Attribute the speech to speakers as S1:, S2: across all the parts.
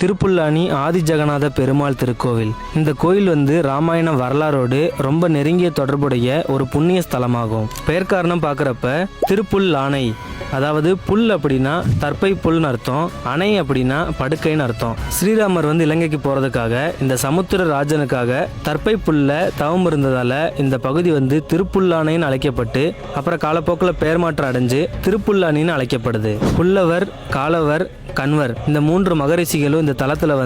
S1: திருப்புல்லானி ஆதி ஜெகநாத பெருமாள் திருக்கோவில். இந்த கோயில் ராமாயண வரலாறோடு ரொம்ப நெருங்கிய தொடர்புடைய ஒரு புண்ணிய ஸ்தலமாகும். பெயர் காரணம் பார்க்குறப்ப திருப்புல்லானை, அதாவது புல் அப்படின்னா தற்பை புல்னு அர்த்தம், அணை அப்படின்னா படுக்கைன்னு அர்த்தம். ஸ்ரீராமர் இலங்கைக்கு போறதுக்காக இந்த சமுத்திர ராஜனுக்காக தற்பை புல்ல தவம் இருந்ததால இந்த பகுதி திருப்புல்லானைன்னு அழைக்கப்பட்டு அப்புறம் காலப்போக்கில் பெயர் மாற்றம் அடைஞ்சு திருப்புல்லானின்னு அழைக்கப்படுது. புல்லவர், காலவர், கண்வர் இந்த 3 மகரிஷிகளும் இந்த தலத்துல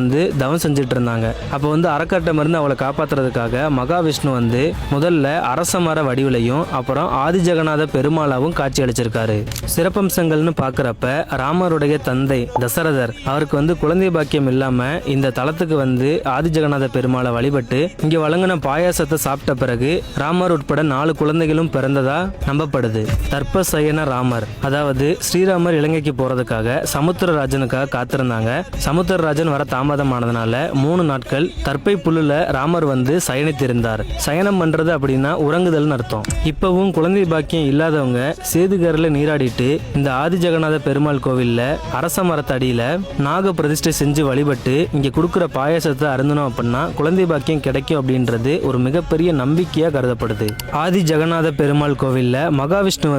S1: தவம் செஞ்சுட்டு இருந்தாங்க. அப்போ அறக்கட்டம் இருந்து அவளை காப்பாத்துறதுக்காக மகாவிஷ்ணு முதல்ல அரச மர வடிவிலையும் அப்புறம் ஆதி ஜெகநாத பெருமாளாவும் காட்சி அளிச்சிருக்காரு. சிறப்பம்சங்கள்னு பாக்குறப்ப ராமருடைய தந்தை தசரதர் அவருக்கு குழந்தை பாக்கியம் இல்லாம இந்த தலத்துக்கு ஆதி ஜெகநாத பெருமாளை வழிபட்டு இங்க வழங்கின பாயாசத்தை சாப்பிட்ட பிறகு ராமர் உட்பட 4 குழந்தைகளும் பிறந்ததா நம்பப்படுது. தர்ப்பசயன ராமர், அதாவது ஸ்ரீராமர் இலங்கைக்கு போறதுக்காக சமுத்திரராஜனுக்காக காத்திருந்தாங்க. சமுத்திரராஜன் வர தாமதமானதுனால 3 நாட்கள் தற்பை புல்லுல ராமர் சயனித்திருந்தார். சயனம் பண்றது அப்படின்னா உறங்குதல்னு அர்த்தம். இப்பவும் குழந்தை பாக்கியம் இல்லாதவங்க சேதுகரில் நீராடிட்டு இந்த ஆதி ஜெகநாத பெருமாள் கோவில்ல அரச மரத்தடியில நாக பிரதிஷ்டை செஞ்சு வழிபட்டு இங்க கொடுக்குற பாயாசத்தை அருந்தணும் அப்படின்னா குழந்தை பாக்கியம் கிடைக்கும் அப்படின்றது ஒரு மிகப்பெரிய நம்பிக்கையா கருதப்படுது. ஆதி ஜெகநாத பெருமாள் கோவில்ல மகாவிஷ்ணு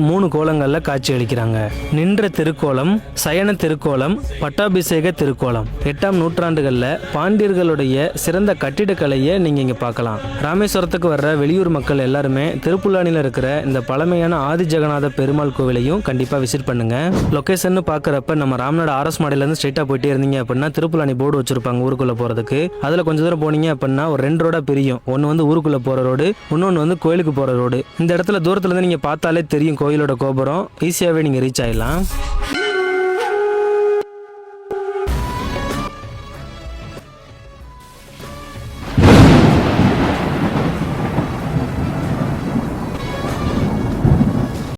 S1: 3 கோலங்கள்ல காட்சி அளிக்கிறாங்க. நின்ற திருக்கோலம், சயன திருக்கோலம், பட்டாபிஷேக திருக்கோலம். 8ஆம் நூற்றாண்டுகள்ல பாண்டியர்களுடைய சிறந்த கட்டிடக்கலையை நீங்க இங்க பார்க்கலாம். ராமேஸ்வரத்துக்கு வர்ற வெளியூர் மக்கள் எல்லாருமே திருப்புல்லானில இருக்கிற இந்த பழமையான ஆதி ஜெகநாத பெருமாள் கோவிலையும் கண்டிப்பா விசிட் பண்ணுங்க. லொகேஷன் பார்க்கறப்ப நம்ம ராம்நாடு ஆர்எஸ் மாடியில இருந்து ஸ்ட்ரெயிட்டா போயிட்டே இருந்தீங்க அப்படின்னா திருப்புல்லானி போர்டு வச்சிருப்பாங்க ஊருக்குள்ள போறதுக்கு. அதுல கொஞ்ச தூரம் போனீங்க அப்படின்னா ஒரு 2 ரோடா பிரியும். ஒன்னு ஊருக்குள்ள போற ரோடு, இன்னொன்னு கோயிலுக்கு போற ரோடு. இந்த இடத்துல தூரத்துல இருந்து நீங்க பார்த்தாலே தெரியும் கோயிலோட கோபுரம். ஈஸியாவே நீங்க ரீச் ஆயிடலாம்.